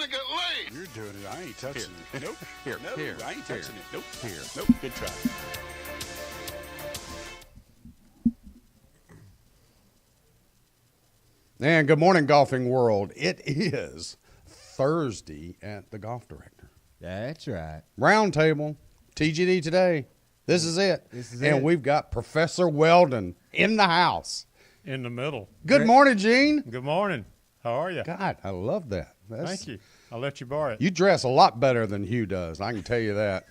to get laid. You're doing it. I ain't touching it. Nope. Here, No, here, I ain't here. touching it. Nope. Here. Nope. Good try. And good morning, golfing world. It is Thursday at the Golf Director. That's right. Roundtable, TGD today. This is it. And we've got Professor Weldon in the house. In the middle. Good morning, Gene. Good morning. How are you? God, I love that. Thank you. I'll let you borrow it. You dress a lot better than Hugh does. I can tell you that.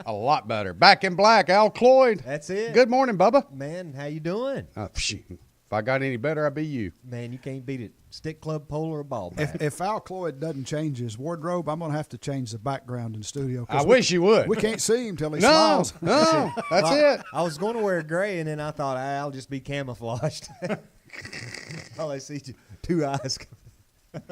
A lot better. Back in black, Al Cloyd. That's it. Good morning, Bubba. Man, how you doing? If I got any better, I'd be you. Man, you can't beat it. Stick club, pole, or a ball bat. If Al Cloyd doesn't change his wardrobe, I'm going to have to change the background in the studio. I wish you would. We can't see him till he No, smiles. no, that's it. I was going to wear gray, and then I thought I'll just be camouflaged. All I see two eyes. I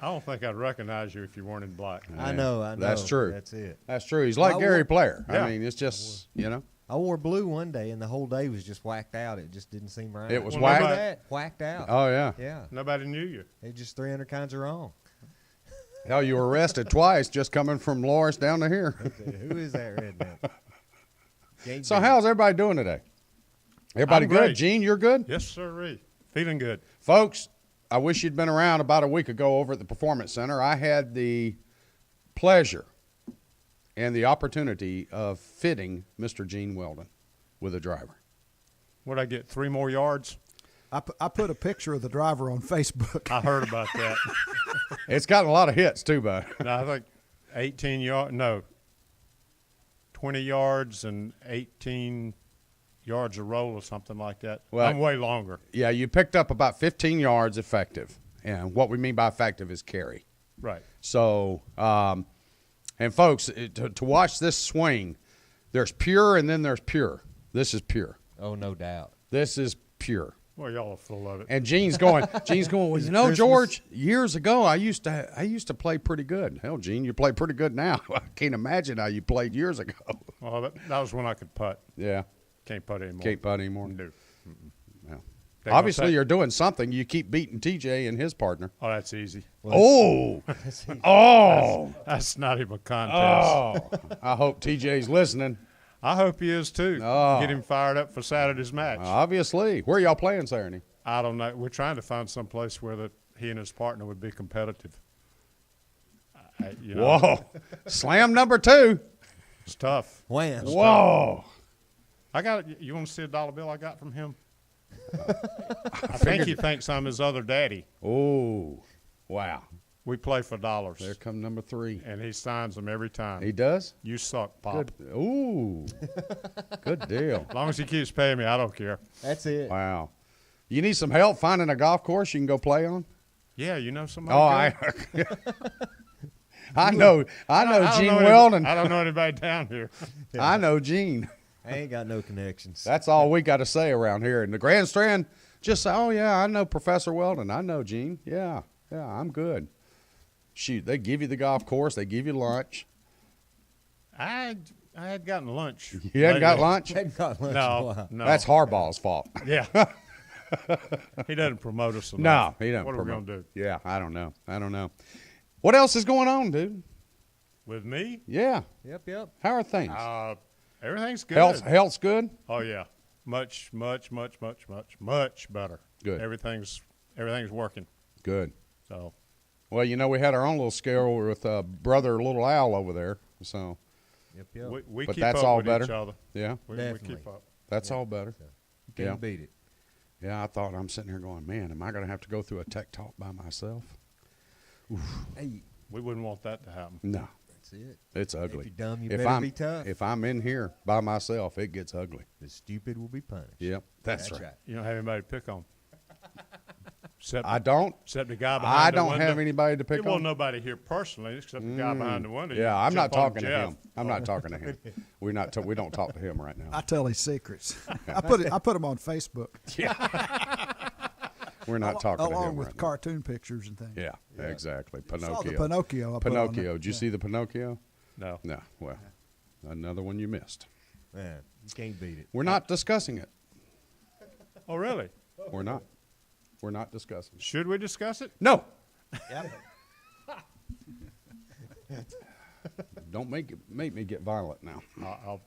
don't think I'd recognize you if you weren't in black. I know. That's true. That's it. That's true. He's like I Gary wore- Player. Yeah. I mean, it's just, you know. I wore blue one day, and the whole day was just whacked out. It just didn't seem right. It was Well, whacked? nobody- That, whacked out. Oh, yeah. Yeah. Nobody knew you. It's just 300 kinds of wrong. Hell, you were arrested twice just coming from Lawrence down to here. Who is that redneck? Can't So beat how's everybody doing today? Everybody I'm good? great. Gene, you're good? Yes, sirree. Feeling good. Folks, I wish you'd been around about a week ago over at the Performance Center. I had the pleasure and the opportunity of fitting Mr. Gene Weldon with a driver. What'd I get? 3 more yards? I put a picture of the driver on Facebook. I heard about that. It's gotten a lot of hits, too, bud. No, I think 18 yards. No, 20 yards and 18 yards a roll or something like that. Well, I'm way longer. Yeah, you picked up about 15 yards effective. And what we mean by effective is carry. Right. So, and folks, to watch this swing, there's pure and then there's pure. This is pure. Oh, no doubt. This is pure. Well, y'all are full of it. And Gene's going, well, you know, George, years ago, I used to play pretty good. Hell, Gene, you play pretty good now. I can't imagine how you played years ago. Well, that was when I could putt. Yeah. Can't putt anymore. Can't putt anymore. No. Well, They obviously, gonna say- you're doing something. You keep beating TJ and his partner. Oh, that's easy. Oh, oh, That's not even a contest. oh. I hope TJ's listening. I hope he is too. Oh. Get him fired up for Saturday's match. Obviously. Where y'all playing Saturday? I don't know. We're trying to find some place where he and his partner would be competitive. You know, Whoa. Slam number 2. it's tough. Wham. Whoa. I got. You want to see a dollar bill I got from him? I think he thinks I'm his other daddy. Oh, wow. We play for dollars, There come number 3. and he signs them every time. He does? You suck, Pop. Good. Ooh. Good deal. As long as he keeps paying me, I don't care. That's it. Wow. You need some help finding a golf course you can go play on? Yeah, you know somebody. Oh, good? I know I don't Gene know Weldon. I don't know anybody down here. I know Gene. I ain't got no connections. That's all we got to say around here. In the Grand Strand, just say, oh, yeah, I know Professor Weldon. I know Gene. Yeah, I'm good. Shoot, they give you the golf course. They give you lunch. I had gotten lunch. You hadn't got lately. lunch? Hadn't got lunch in a No, while. no. That's Harbaugh's fault. Yeah. He doesn't promote us No, enough. he doesn't. What are we promote. going to do? Yeah, I don't know. What else is going on, dude? With me? Yeah. Yep. How are things? Everything's good. Health's good? Oh, yeah. Much better. Good. Everything's working. Good. So, Well, you know, we had our own little scare with brother Little Al over there. So, Yep. we But keep that's up all with better. each other. yeah, We Definitely. keep up. that's all better. You can't Yeah. beat it. Yeah, I thought I'm sitting here going, man, am I going to have to go through a tech talk by myself? Hey, We wouldn't want that to happen. No, that's it. it's ugly. If you're dumb, you If better I'm, be tough. If I'm in here by myself, it gets ugly. The stupid will be punished. Yep, that's right. You don't have anybody to pick on. Except, I don't. except the guy behind I the don't window. have anybody to pick Well, on. nobody here personally, except the guy behind the window. Yeah, You I'm not jump on talking to Jeff. him. I'm not talking to him. We don't talk to him right now. I tell his secrets. I put him on Facebook We're not talking to him along with right now. cartoon pictures and things. Yeah, exactly. Saw the Pinocchio. Pinocchio. I put on Pinocchio. there. Did you see the Pinocchio? No. No. Well, another one you missed. Man, you can't beat it. We're not discussing it. Oh, really? We're not. We're not discussing it. Should we discuss it? No. Don't make me get violent now.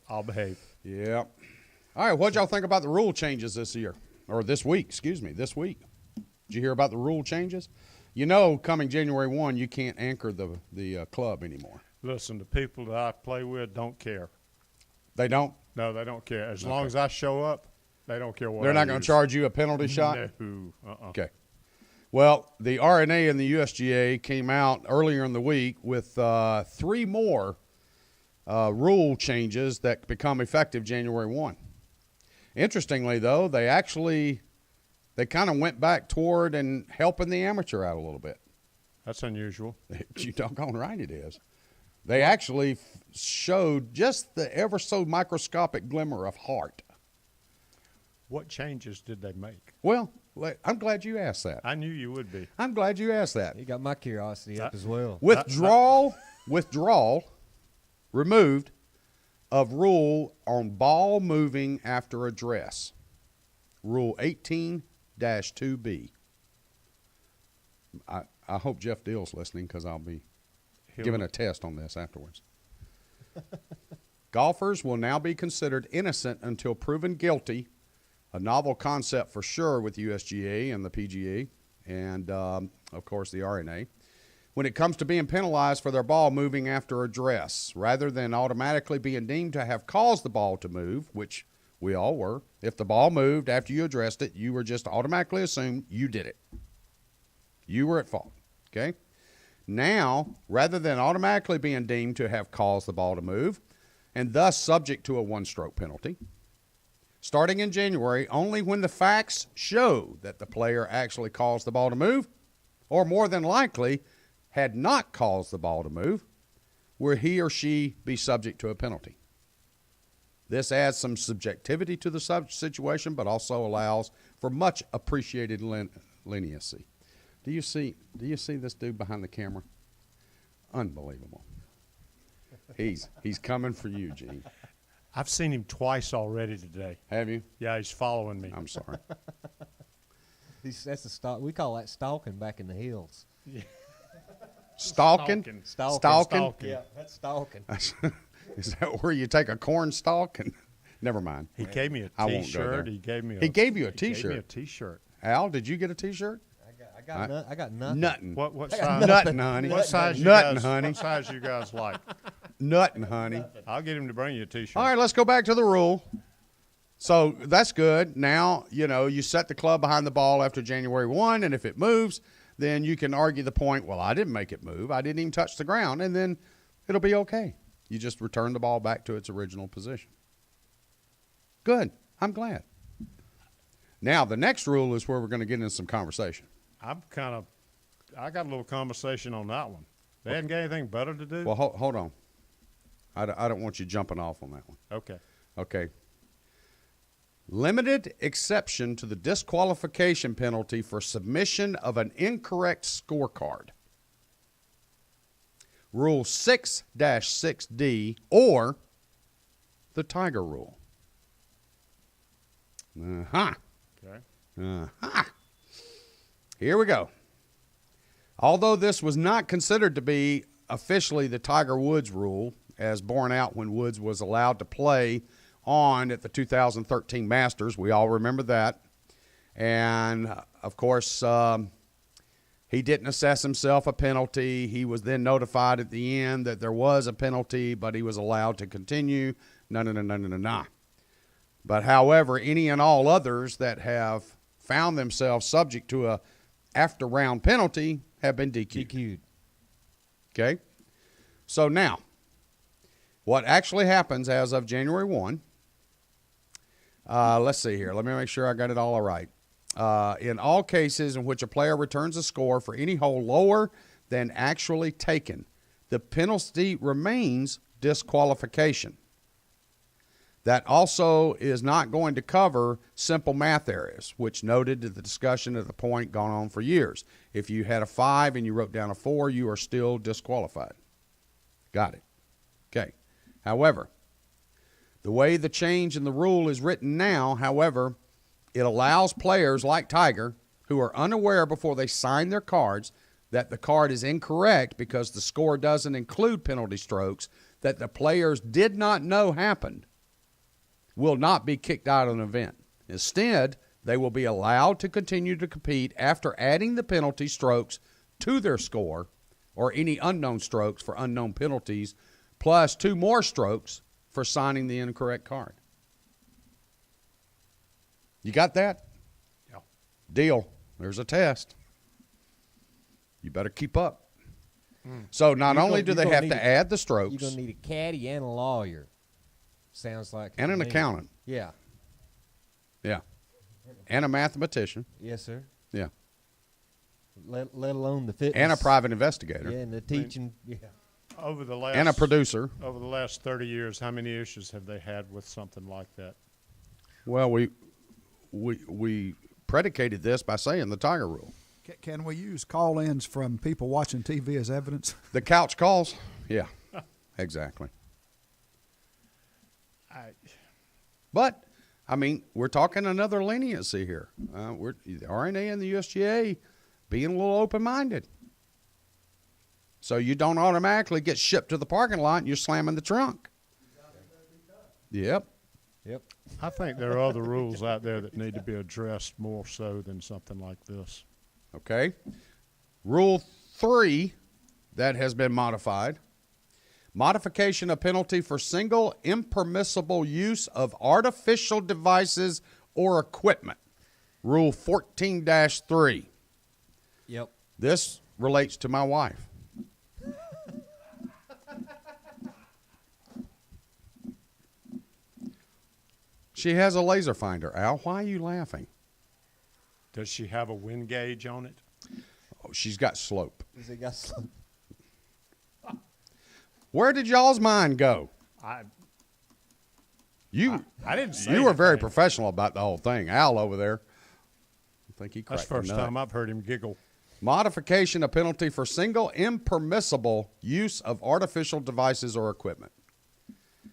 I'll behave. Yeah. All right. What y'all think about the rule changes this year, or this week? Excuse me, this week. Did you hear about the rule changes? You know, coming January 1, you can't anchor the club anymore. Listen, the people that I play with don't care. They don't. No, they don't care. As long as I show up, they don't care what. They're I not going to use. charge you a penalty shot. No. Okay. Well, the RNA and the USGA came out earlier in the week with 3 more rule changes that become effective January 1. Interestingly, though, they kind of went back toward and helping the amateur out a little bit. That's unusual. You doggone right it is. They actually showed just the ever so microscopic glimmer of heart. What changes did they make? Well, I'm glad you asked that. I knew you would be. I'm glad you asked that. You got my curiosity up as well. Withdrawal removed of rule on ball moving after address. Rule 18-2B. I hope Jeff Dill's listening because I'll be giving a test on this afterwards. Golfers will now be considered innocent until proven guilty. A novel concept for sure with USGA and the PGA and, of course, the RNA. When it comes to being penalized for their ball moving after address, rather than automatically being deemed to have caused the ball to move, which we all were, if the ball moved after you addressed it, you were just automatically assumed you did it. You were at fault, okay? Now, rather than automatically being deemed to have caused the ball to move, and thus subject to a 1-stroke penalty, starting in January, only when the facts show that the player actually caused the ball to move, or more than likely had not caused the ball to move, will he or she be subject to a penalty. This adds some subjectivity to the situation, but also allows for much appreciated leniency. Do you see this dude behind the camera? Unbelievable. He's coming for you, Gene. I've seen him twice already today. Have you? Yeah, he's following me. I'm sorry. That's a stalk. We call that stalking back in the hills. Stalking? Stalking. Yeah, that's stalking. Is that where you take a corn stalk and never mind. He gave me a I won't go T-shirt. there. He gave me He gave you a He gave me T-shirt. a T-shirt. Al, did you get a T-shirt? I got nothing. Nothing. What size? Nothing, honey. What size you Nothing, guys? honey. What size you guys like? Nothing, honey. I'll get him to bring you a T-shirt. All right, let's go back to the rule. So that's good. Now, you set the club behind the ball after January 1, and if it moves, then you can argue the point, well, I didn't make it move. I didn't even touch the ground, and then it'll be okay. You just return the ball back to its original position. Good. I'm glad. Now, the next rule is where we're going to get into some conversation. I got a little conversation on that one. They hadn't got anything better to do? Well, hold on. I don't want you jumping off on that one. Okay. Okay. Limited exception to the disqualification penalty for submission of an incorrect scorecard. Rule 6-6D or the Tiger Rule. Uh-huh. Okay. Uh-huh. Here we go. Although this was not considered to be officially the Tiger Woods rule, as borne out when Woods was allowed to play on at the 2013 Masters. We all remember that. And, of course, he didn't assess himself a penalty. He was then notified at the end that there was a penalty, but he was allowed to continue. No. But, however, any and all others that have found themselves subject to a after-round penalty have been DQ'd. Okay? So now, what actually happens as of January 1, let's see here. Let me make sure I got it all right. In all cases in which a player returns a score for any hole lower than actually taken, the penalty remains disqualification. That also is not going to cover simple math areas, which noted the discussion at the point gone on for years. If you had a 5 and you wrote down a 4, you are still disqualified. Got it. Okay. However, the way the change in the rule is written now, however, it allows players like Tiger, who are unaware before they sign their cards that the card is incorrect because the score doesn't include penalty strokes that the players did not know happened will not be kicked out of an event. Instead, they will be allowed to continue to compete after adding the penalty strokes to their score or any unknown strokes for unknown penalties, plus 2 more strokes for signing the incorrect card. You got that? Yeah. Deal. There's a test. You better keep up. So not only do they have to add the strokes. You're going to need a caddy and a lawyer. Sounds like. And an accountant. Yeah. Yeah. And a mathematician. Yes, sir. Yeah. Let alone the fitness. And a private investigator. Yeah, and the teaching. Yeah. Over the last And a producer. Over the last 30 years, how many issues have they had with something like that? Well, we predicated this by saying the Tiger Rule. Can we use call-ins from people watching TV as evidence? The couch calls? Yeah, exactly. But, I mean, we're talking another leniency here. We're the RNA and the USGA being a little open-minded. So you don't automatically get shipped to the parking lot and you're slamming the trunk. Yep. Yep. I think there are other rules out there that need to be addressed more so than something like this. Okay. Rule 3 that has been modified. Modification of penalty for single impermissible use of artificial devices or equipment. Rule 14-3. Yep. This relates to my wife. She has a laser finder. Al, why are you laughing? Does she have a wind gauge on it? Oh, she's got slope. Has it got some? Where did y'all's mind go? I You didn't say You were very anything. professional about the whole thing. Al over there, I think he That's cracked the first a nut. time I've heard him giggle. Modification of penalty for single impermissible use of artificial devices or equipment.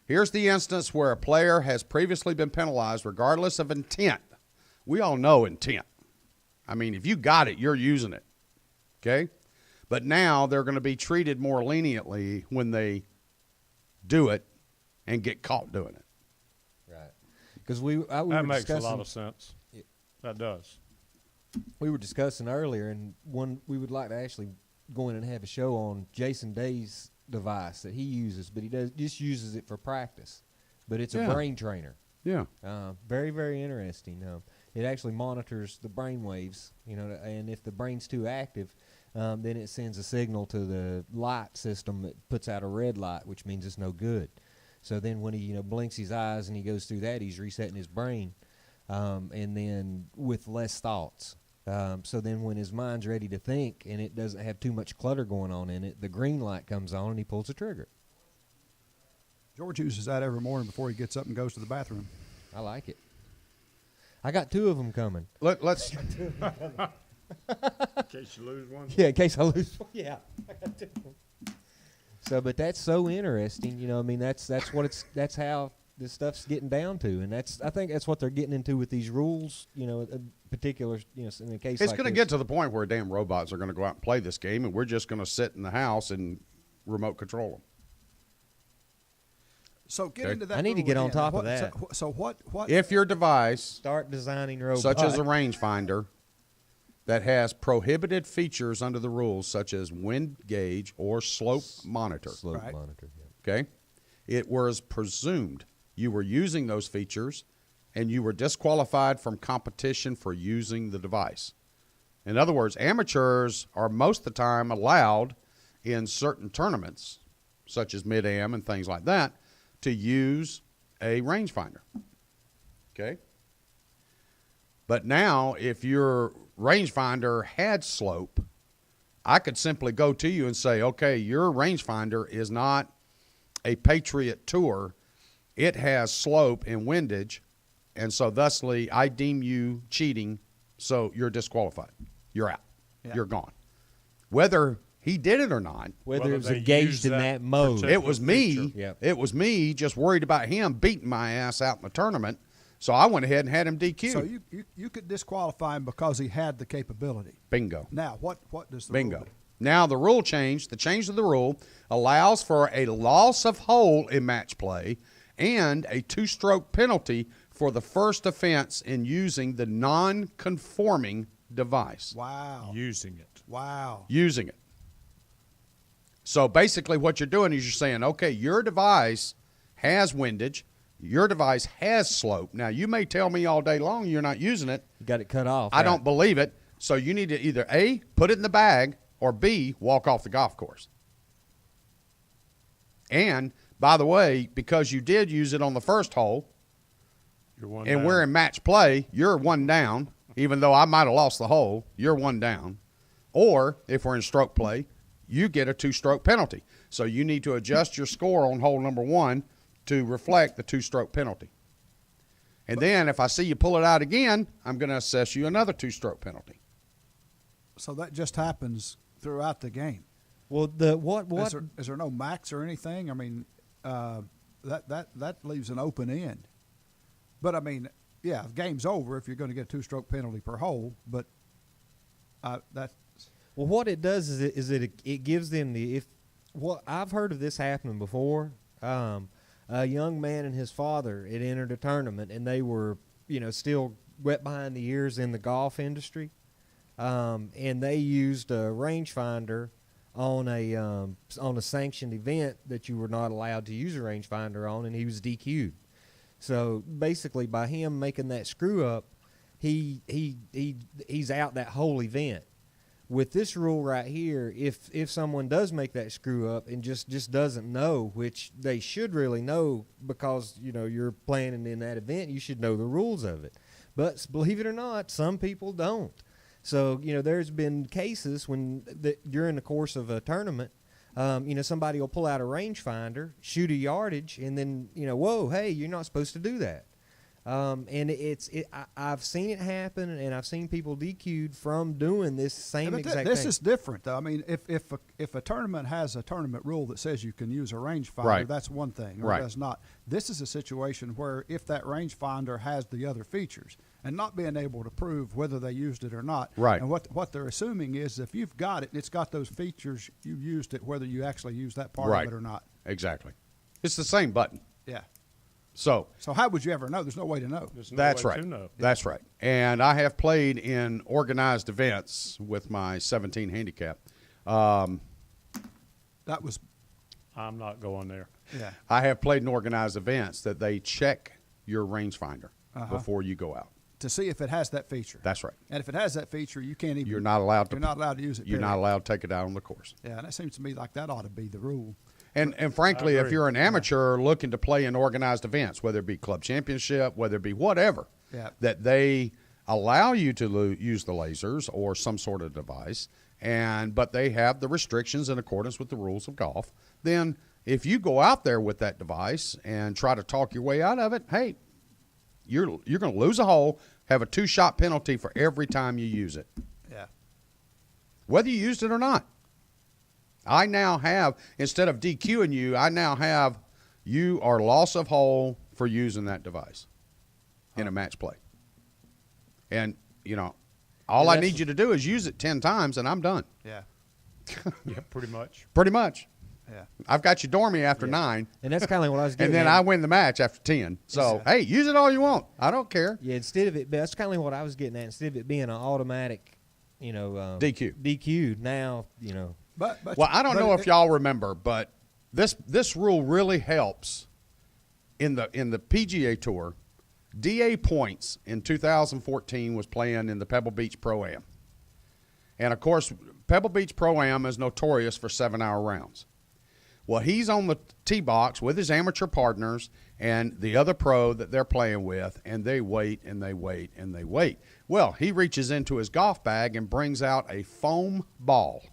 Here's the instance where a player has previously been penalized regardless of intent. We all know intent. I mean, if you got it, you're using it. Okay? But now they're going to be treated more leniently when they do it and get caught doing it. Right. Because we That were makes a discussing. lot of sense. That does. We were discussing earlier, and we would like to actually go in and have a show on Jason Day's device that he uses, but he just uses it for practice. But it's a Yeah. brain trainer. Yeah. Very, very interesting. It actually monitors the brain waves, and if the brain's too active, then it sends a signal to the light system that puts out a red light, which means it's no good. So then when he blinks his eyes and he goes through that, he's resetting his brain, and then with less thoughts. So then when his mind's ready to think and it doesn't have too much clutter going on in it, the green light comes on and he pulls the trigger. George uses that every morning before he gets up and goes to the bathroom. I like it. I got 2 of them coming. Let's In case you lose one. Yeah, in case I lose one. Yeah, I got 2 of them. So, but that's so interesting. That's how this stuff's getting down to, and I think that's what they're getting into with these rules. Particular, in a case It's like going to this. get to the point where damn robots are going to go out and play this game, and we're just going to sit in the house and remote control them. So get Okay. into that. I need to rule get on again. top of What- that. So what? If your device, Start designing robots. such as a rangefinder, that has prohibited features under the rules, such as wind gauge or slope monitor, slope Right. monitor. Yeah. okay, it was presumed you were using those features and you were disqualified from competition for using the device. In other words, amateurs are most of the time allowed in certain tournaments, such as Mid-Am and things like that, to use a rangefinder. Okay? But now, if your rangefinder had slope, I could simply go to you and say, okay, your rangefinder is not a Patriot Tour. It has slope and windage, and so thusly I deem you cheating, so you're disqualified. You're out. Yeah. You're gone. Whether he did it or not, Whether it was they engaged use in that mode. particular it was me. feature. Yep. It was me just worried about him beating my ass out in the tournament, so I went ahead and had him DQ. So you could disqualify him because he had the capability. Bingo. Now what does the Bingo. rule do? Now the rule change, the change of the rule allows for a loss of hole in match play and a 2-stroke penalty for the first offense in using the non-conforming device. Wow. Using it. Wow. Using it. So basically what you're doing is you're saying, okay, your device has windage, your device has slope. Now, you may tell me all day long you're not using it. You got it cut off. I don't believe it. So you need to either A, put it in the bag, or B, walk off the golf course. And, by the way, because you did use it on the first hole, You're one and down. we're in match play, you're one down, even though I might have lost the hole, you're one down. Or, if we're in stroke play, you get a 2-stroke penalty. So you need to adjust your score on hole number 1 to reflect the 2-stroke penalty. And then if I see you pull it out again, I'm going to assess you another 2-stroke penalty. So that just happens throughout the game. Well, the what Is there no max or anything? I mean, that leaves an open end. But I mean, yeah, the game's over if you're going to get a 2-stroke penalty per hole. But that. Well, what it does is it gives them what I've heard of this happening before. A young man and his father had entered a tournament, and they were, still wet behind the ears in the golf industry, and they used a rangefinder on a sanctioned event that you were not allowed to use a rangefinder on, and he was DQ'd. So basically, by him making that screw up, he's out that whole event. With this rule right here, if someone does make that screw up and just doesn't know, which they should really know because you're planning in that event, you should know the rules of it. But believe it or not, some people don't. So there's been cases when during the course of a tournament, somebody will pull out a rangefinder, shoot a yardage, and then whoa, hey, you're not supposed to do that. And I've seen it happen, and I've seen people DQ'd from doing this same But exact this thing. is different, though. I mean, if a tournament has a tournament rule that says you can use a rangefinder, Right. that's one thing, or Right. it does not. This is a situation where if that rangefinder has the other features, and not being able to prove whether they used it or not, Right. and what they're assuming is if you've got it and it's got those features, you used it, whether you actually used that part Right. of it or not. Exactly. It's the same button. Yeah. So So how would you ever know? There's no way to know. There's no that's way right. to know. That's right. And I have played in organized events with my 17 handicap. That was, I'm not going there. yeah. I have played in organized events that they check your rangefinder Uh-huh. before you go out. To see if it has that feature. That's right. And if it has that feature, you can't even. You're not allowed to. You're not allowed to use it. You're period. not allowed to take it out on the course. Yeah, and that seems to me like that ought to be the rule. And frankly, if agree. you're an amateur looking to play in organized events, whether it be club championship, whether it be whatever, Yeah. that they allow you to use the lasers or some sort of device, but they have the restrictions in accordance with the rules of golf, then if you go out there with that device and try to talk your way out of it, hey, you're going to lose a hole, have a 2-shot penalty for every time you use it, Yeah. whether you used it or not. I now have, instead of DQing you, I now have you are loss of hole for using that device in a match play. And, all I that's- need you to do is use it 10 times and I'm done. Yeah. Yeah, pretty much. Pretty much. Yeah. I've got you dormy after 9, And that's kind of what I was getting and then at. I win the match after 10. So, hey, use it all you want. I don't care. Yeah, instead of it, that's kind of what I was getting at. Instead of it being an automatic, DQ'd, now, But Well, I don't but know it- if y'all remember, but this rule really helps in the PGA Tour. DA Points in 2014 was playing in the Pebble Beach Pro-Am. And, of course, Pebble Beach Pro-Am is notorious for 7-hour rounds. Well, he's on the tee box with his amateur partners and the other pro that they're playing with, and they wait and they wait and they wait. Well, he reaches into his golf bag and brings out a foam ball.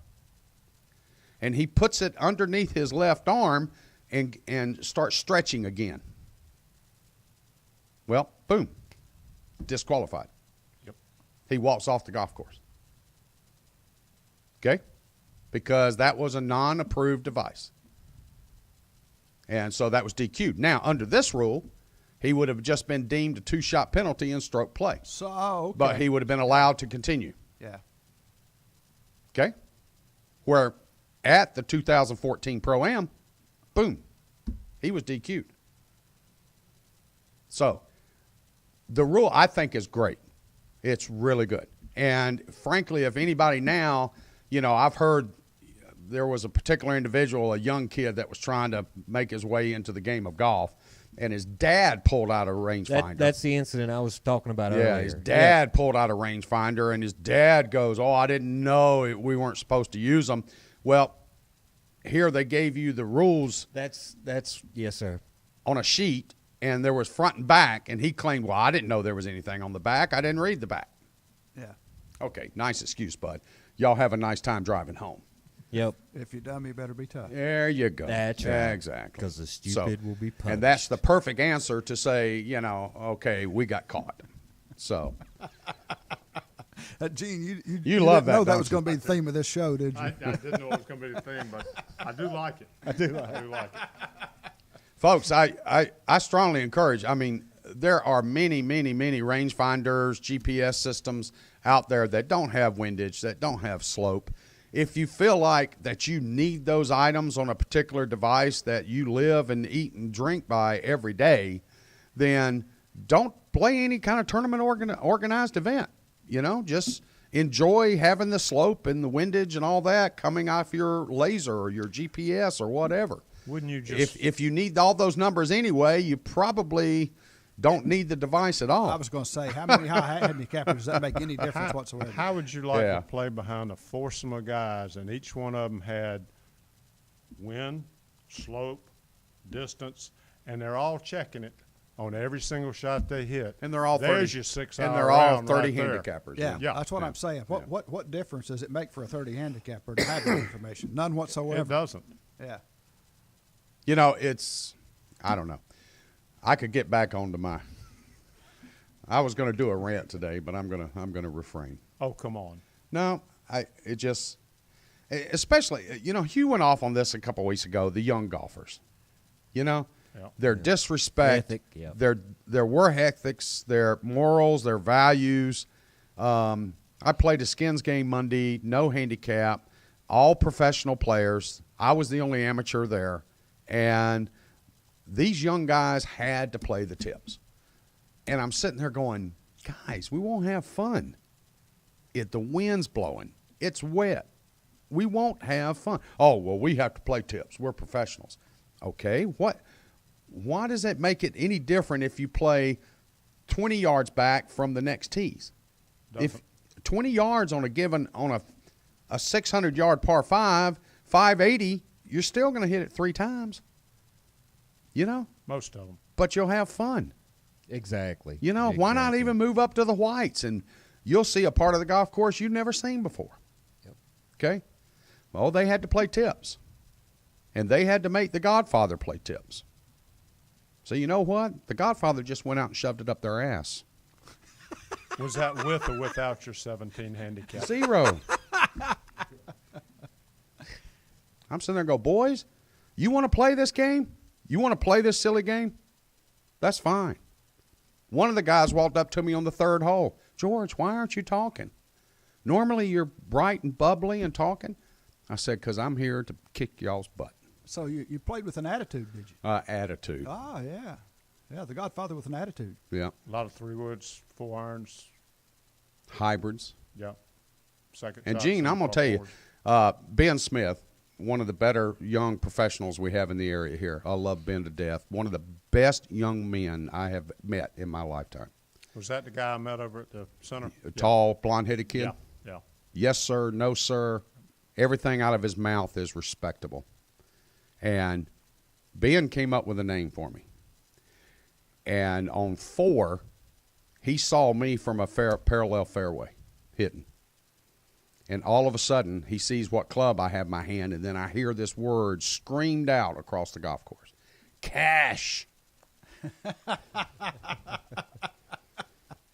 And he puts it underneath his left arm and starts stretching again. Well, boom, disqualified. Yep. He walks off the golf course. Okay? Because that was a non-approved device. And so that was DQ'd. Now, under this rule, he would have just been deemed a 2-shot penalty in stroke play. So, okay. But he would have been allowed to continue. Yeah. Okay? Where at the 2014 Pro-Am, boom, he was DQ'd. So the rule, I think, is great. It's really good. And frankly, if anybody now, I've heard there was a particular individual, a young kid that was trying to make his way into the game of golf, and his dad pulled out a rangefinder. That's the incident I was talking about earlier. Yeah, his dad pulled out a rangefinder, and his dad goes, "Oh, I didn't know we weren't supposed to use them." Well, here they gave you the rules. That's yes, sir. On a sheet, and there was front and back, and he claimed, "Well, I didn't know there was anything on the back. I didn't read the back." Yeah. Okay, nice excuse, bud. Y'all have a nice time driving home. Yep. If you're dumb, you better be tough. There you go. That's right. Exactly. Because the stupid will be punished. And that's the perfect answer to say, okay, we got caught. So. Gene, you You love didn't that, know that don't was you? going to be the theme of this show, did you? I didn't know it was going to be the theme, but I do like it. I do like it. Folks, I strongly encourage. I mean, there are many, many, many rangefinders, GPS systems out there that don't have windage, that don't have slope. If you feel like that you need those items on a particular device that you live and eat and drink by every day, then don't play any kind of tournament organized event. Just enjoy having the slope and the windage and all that coming off your laser or your GPS or whatever. Wouldn't you just If you need all those numbers anyway, you probably don't need the device at all. I was going to say, how many high handicappers does that make any difference whatsoever? How would you like Yeah. to play behind a foursome of guys, and each one of them had wind, slope, distance, and they're all checking it on every single shot they hit. And they're all There's 30, your 6 and hour they're all round 30 right there. handicappers. Yeah, Yeah. that's what Yeah. I'm saying. What difference does it make for a 30 handicapper to have that information? None It whatsoever. doesn't. Yeah. It's, I don't know. I could get back onto I was going to do a rant today, but I'm going to refrain. Oh, come on. No, especially, Hugh went off on this a couple weeks ago, the young golfers. Their disrespect, Ethic, yeah. their work ethics, their morals, their values. I played a skins game Monday, no handicap, all professional players. I was the only amateur there, and these young guys had to play the tips. And I'm sitting there going, guys, we won't have fun. The wind's blowing. It's wet. We won't have fun. Oh, well, we have to play tips. We're professionals. Okay, why does that make it any different if you play 20 yards back from the next tees? If 20 yards on a 600-yard par 5, 580, you're still going to hit it 3 times. Most of them. But you'll have fun. Exactly. Why not even move up to the whites and you'll see a part of the golf course you've never seen before. Yep. Okay? Well, they had to play tips. And they had to make the Godfather play tips. So you know what? The Godfather just went out and shoved it up their ass. Was that with or without your 17 handicap? 0. I'm sitting there and go, boys, you want to play this game? You want to play this silly game? That's fine. One of the guys walked up to me on the 3rd hole. George, why aren't you talking? Normally you're bright and bubbly and talking. I said, because I'm here to kick y'all's butt. So you played with an attitude, did you? Attitude. Ah, yeah. Yeah, the Godfather with an attitude. Yeah. A lot of 3 woods, 4 irons. Hybrids. Yeah. Second And shots Gene, on I'm going to tell you, forward. Ben Smith, one of the better young professionals we have in the area here. I love Ben to death. One of the best young men I have met in my lifetime. Was that the guy I met over at the center? A tall, blonde-headed kid. Yeah. Yeah. Yes, sir. No, sir. Everything out of his mouth is respectable. And Ben came up with a name for me. And on 4, he saw me from a parallel fairway hitting. And all of a sudden, he sees what club I have in my hand, and then I hear this word screamed out across the golf course. Cash.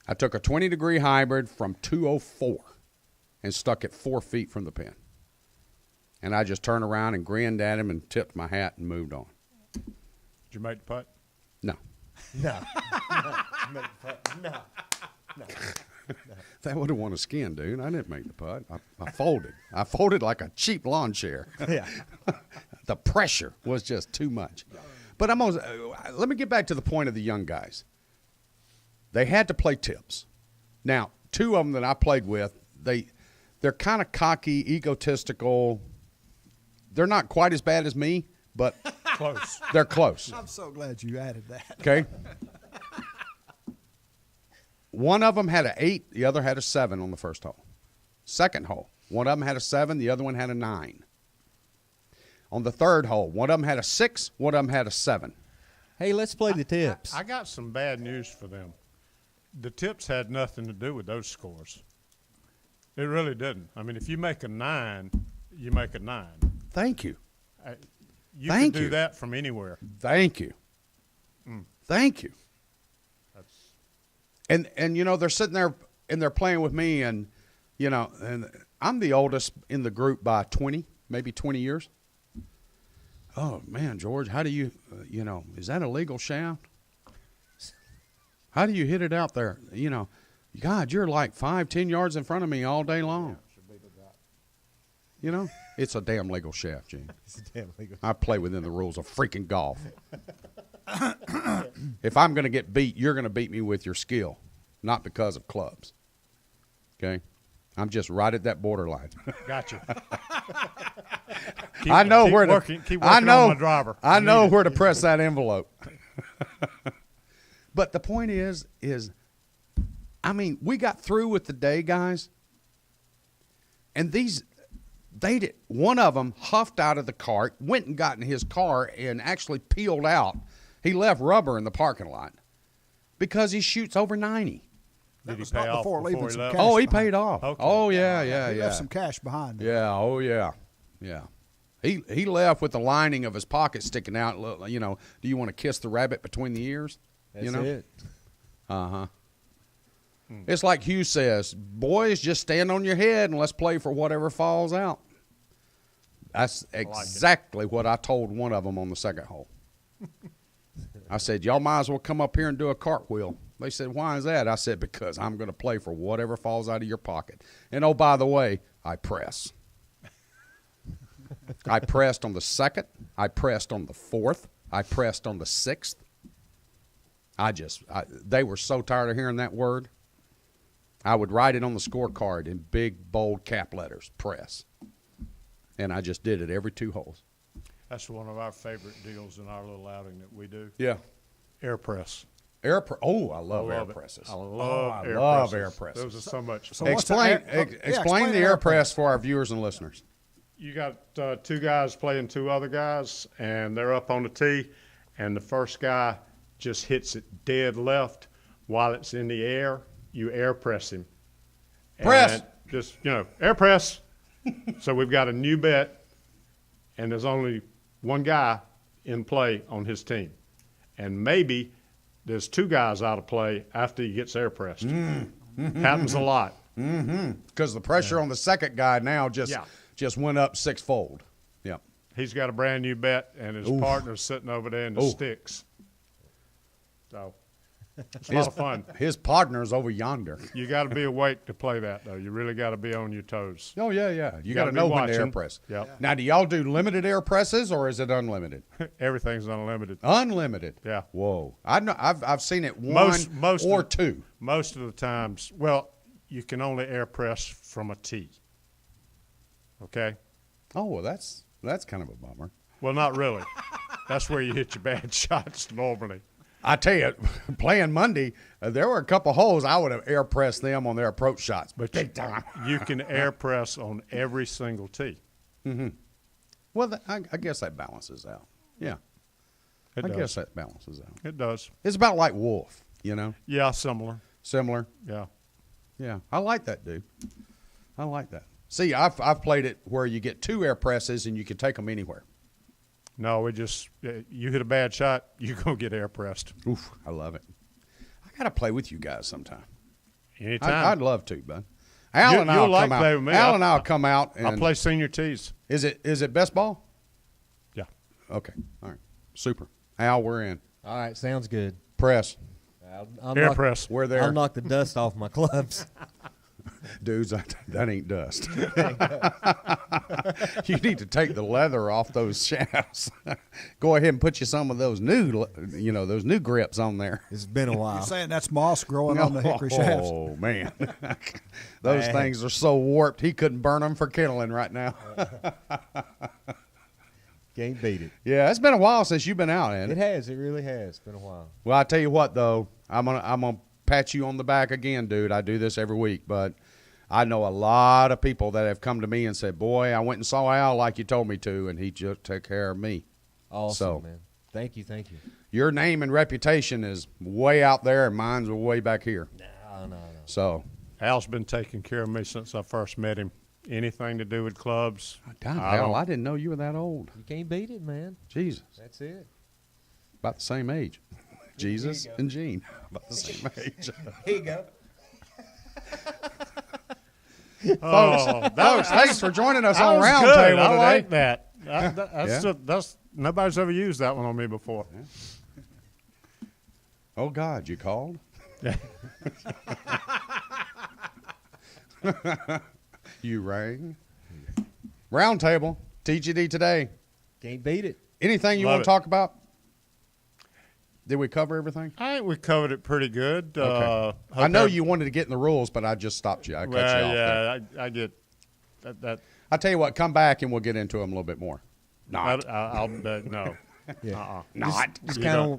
I took a 20-degree hybrid from 204 and stuck it 4 feet from the pin. And I just turned around and grinned at him and tipped my hat and moved on. Did you make the putt? No. No. No. That would have won a skin, dude. I didn't make the putt. I folded. I folded like a cheap lawn chair. Yeah. The pressure was just too much. But let me get back to the point of the young guys. They had to play tips. Now, two of them that I played with, they're kind of cocky, egotistical. They're not quite as bad as me, but Close. they're close. I'm so glad you added that. Okay. One of them had an 8, the other had a 7 on the first hole. Second hole, one of them had a 7, the other one had a 9. On the third hole, one of them had a 6, one of them had a 7. Hey, let's play the tips. I got some bad news for them. The tips had nothing to do with those scores. It really didn't. I mean, if you make a 9, you make a 9. Thank you. You Thank can do you. that from anywhere. Thank you. Thank you. And you know, they're sitting there and they're playing with me, and you know, and I'm the oldest in the group by 20, maybe 20 years. Oh man, George, how do you, you know, is that a legal shaft? How do you hit it out there? You know, God, you're like 5-10 yards in front of me all day long. You know, it's a damn legal shaft, Gene. I play within the rules of freaking golf. If I'm going to get beat, you're going to beat me with your skill, not because of clubs. Okay? I'm just right at that borderline. Gotcha. I know keep where to. working, keep I working know. on my driver. I know where to press that envelope. But the point is, I mean, we got through with the day, guys, and one of them huffed out of the cart, went and got in his car, and actually peeled out. He left rubber in the parking lot because he shoots over 90. Did he was pay not off before leaving he some left? cash. Oh, he behind. paid off. Okay. Oh, yeah. He left some cash behind him. Yeah, oh yeah, yeah. He left with the lining of his pocket sticking out. You know, do you want to kiss the rabbit between the ears? That's you know? it. It's like Hugh says, boys, just stand on your head and let's play for whatever falls out. That's exactly what I told one of them on the second hole. I said, y'all might as well come up here and do a cartwheel. They said, why is that? I said, because I'm going to play for whatever falls out of your pocket. And, oh, by the way, I press. I pressed on the second. I pressed on the fourth. I pressed on the sixth. They were so tired of hearing that word. I would write it on the scorecard in big, bold cap letters, press. And I just did it every 2 holes. That's one of our favorite deals in our little outing that we do. Yeah. Air press. Oh, I love air it. presses. I love I air love presses. air presses. Those are so much. So what's Explain explain the air press for our viewers and listeners. You got 2 guys playing 2 other guys, and they're up on the tee, and the first guy just hits it dead left while it's in the air. You air press him. Press. And just, air press. So we've got a new bet, and there's only one guy in play on his team. And maybe there's 2 guys out of play after he gets air pressed. Happens a lot. Because the pressure on the second guy now just went up 6-fold. Yeah. He's got a brand new bet, and his partner's sitting over there in the sticks. So it's a lot of fun. His partner's over yonder. You got to be awake to play that, though. You really got to be on your toes. Oh, yeah. You got gotta to be know when to air watching. press. Yep. Now, do y'all do limited air presses or is it unlimited? Everything's unlimited. Unlimited. Yeah. Whoa. I know. I've seen it one Most or of, 2. Most of the times, well, you can only air press from a tee. Okay? Oh, well, that's kind of a bummer. Well, not really. That's where you hit your bad shots normally. I tell you, playing Monday, there were a couple holes I would have air pressed them on their approach shots, but big time. You can air press on every single tee. Well, I guess that balances out. Yeah, It I does. guess that balances out. It does. It's about like Wolf, Yeah, similar. similar. Yeah. Yeah, I like that, dude. I like that. See, I've played it where you get 2 air presses and you can take them anywhere. No, you hit a bad shot, you're going to get air pressed. Oof, I love it. I got to play with you guys sometime. Anytime. I'd love to, bud. Al and you'll I'll like come out. playing with me. Al and I'll come out and I play senior tees. Is it best ball? Yeah. Okay, all right, super. Al, we're in. All right, sounds good. Press. All I'll Air knock, press. We're there. I'll knock the dust off my clubs. Dudes, that ain't dust. You need to take the leather off those shafts. Go ahead and put you some of those those new grips on there. It's been a while. You're saying that's moss growing on the hickory shafts? Oh man, those things are so warped. He couldn't burn them for kindling right now. Can't beat it. Yeah, it's been a while since you've been out, It and has. It really has. It's been a while. well, I tell you what though, I'm gonna pat you on the back again, dude. I do this every week, but I know a lot of people that have come to me and said, "Boy, I went and saw Al like you told me to, and he just took care of me." Awesome, So- man. Thank you. Thank you. Your name and reputation is way out there, and mine's way back here. No. So, Al's been taking care of me since I first met him. Anything to do with clubs, God, I hell, don't- I didn't know you were that old. You can't beat it, man. Jesus, That's it. about the same age. Jesus go. and Gene, about the same age. Here you go. Folks, thanks for joining us that on was Round good. Table I today. like that. That's, Yeah. that's nobody's ever used that one on me before. Oh God, you called? You rang. Round Table, TGD today. Can't beat it. Anything you Love want it. to talk about? Did we cover everything? I think we covered it pretty good. Okay. I hope know ev- you wanted to get in the rules, but I just stopped you. I cut Well, you off there. yeah, I get that. I'll tell you what, come back and we'll get into them a little bit more. Not. I'll no. Yeah. Not. Just You kind know.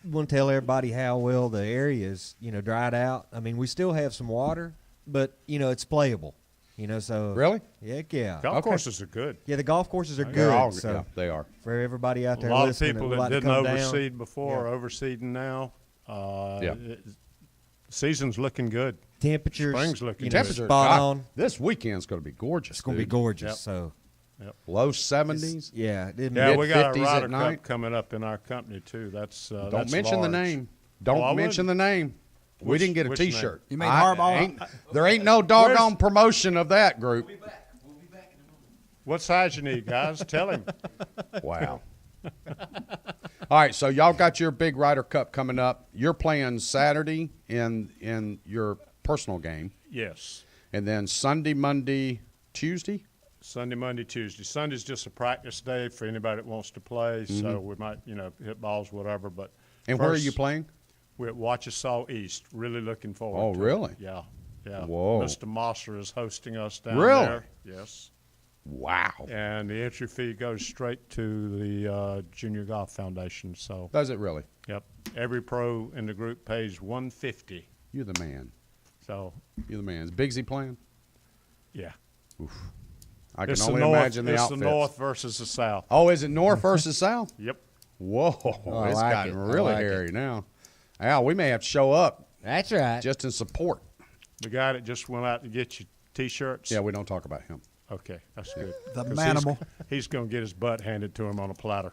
of want to tell everybody how well the area is, dried out. I mean, we still have some water, but it's playable. So Really? heck yeah, Golf Okay. courses are good. yeah. The golf courses are They're good. all- so yeah, they are. for everybody out A there lot of listening, people would that like to didn't come down, overseed before Yeah. are overseeding now. Yeah. Season's looking good. temperatures, Spring's looking good. Temperature, spot God, on. This weekend's going to be gorgeous. It's going to be dude. gorgeous. Yep. So Low 70s. yeah, Yeah, we got a Mid-50s Ryder at night. Cup coming up in our company too. That's Don't mention the large. name. Don't Oh, I mention the name. We Which- didn't get a which T-shirt. You mean Harbaugh? There ain't no doggone promotion of that group. What size you need, guys? Tell him. Wow. All right, so y'all got your big Ryder Cup coming up. You're playing Saturday in your personal game, Yes. and then Sunday, Monday, Tuesday. Sunday, Monday, Tuesday. Sunday's just a practice day for anybody that wants to play. So we might, hit balls, whatever. But And where are first, you playing? We're at Wachesaw East. Really looking forward. Oh, to really? It. Yeah. Yeah. Whoa. Mr. Mosser is hosting us down Really? there. Yes. Wow. And the entry fee goes straight to the Junior Golf Foundation. So, Does it really? yep. Every pro in the group pays $150. You're the man. So, You're the man. Is Bigsy playing? yeah. I can It's only the north, imagine the it's outfits. the north versus the south. Oh, is it north versus south? Yep. Whoa, I it's like gotten it. I really like it. hairy now. Al, we may have to show up that's right. just in support. The guy that just went out to get you T-shirts. Yeah, we don't talk about him. Okay, that's good. The 'Cause manimal. He's going to get his butt handed to him on a platter.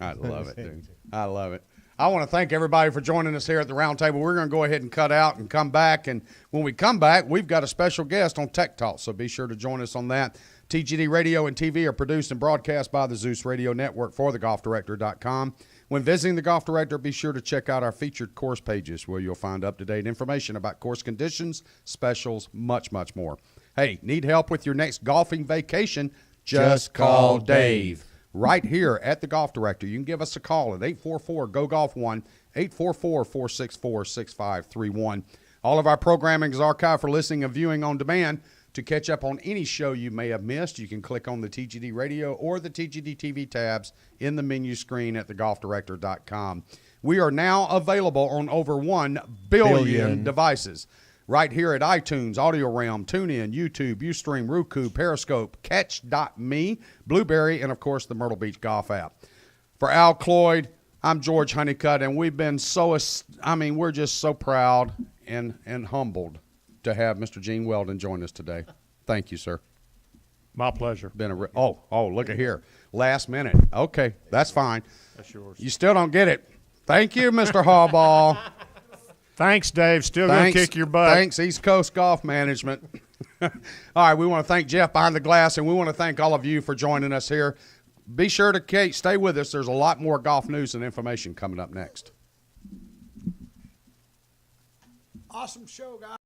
I love it, dude. I love it. I want to thank everybody for joining us here at the round table. We're going to go ahead and cut out and come back. And when we come back, we've got a special guest on Tech Talk, so be sure to join us on that. TGD Radio and TV are produced and broadcast by the Zeus Radio Network for thegolfdirector.com. When visiting the Golf Director, be sure to check out our featured course pages where you'll find up-to-date information about course conditions, specials, much, much more. Hey, need help with your next golfing vacation? Just call Dave. Right here at the Golf Director. You can give us a call at 844-GO-GOLF-1, 844-464-6531. All of our programming is archived for listening and viewing on demand. To catch up on any show you may have missed, you can click on the TGD Radio or the TGD TV tabs in the menu screen at thegolfdirector.com. We are now available on over 1 billion devices. Right here at iTunes, Audio Realm, TuneIn, YouTube, Ustream, Roku, Periscope, Catch.me, Blueberry, and, of course, the Myrtle Beach Golf app. For Al Cloyd, I'm George Honeycutt, and we've been we're just so proud and humbled to have Mr. Gene Weldon join us today. Thank you, sir. My pleasure. Been look at here. Last minute. Okay, that's fine. That's yours. You still don't get it. Thank you, Mr. Harbaugh. Thanks, Dave. Still going to kick your butt. Thanks, East Coast Golf Management. All right, we want to thank Jeff behind the glass, and we want to thank all of you for joining us here. Be sure to stay with us. There's a lot more golf news and information coming up next. Awesome show, guys.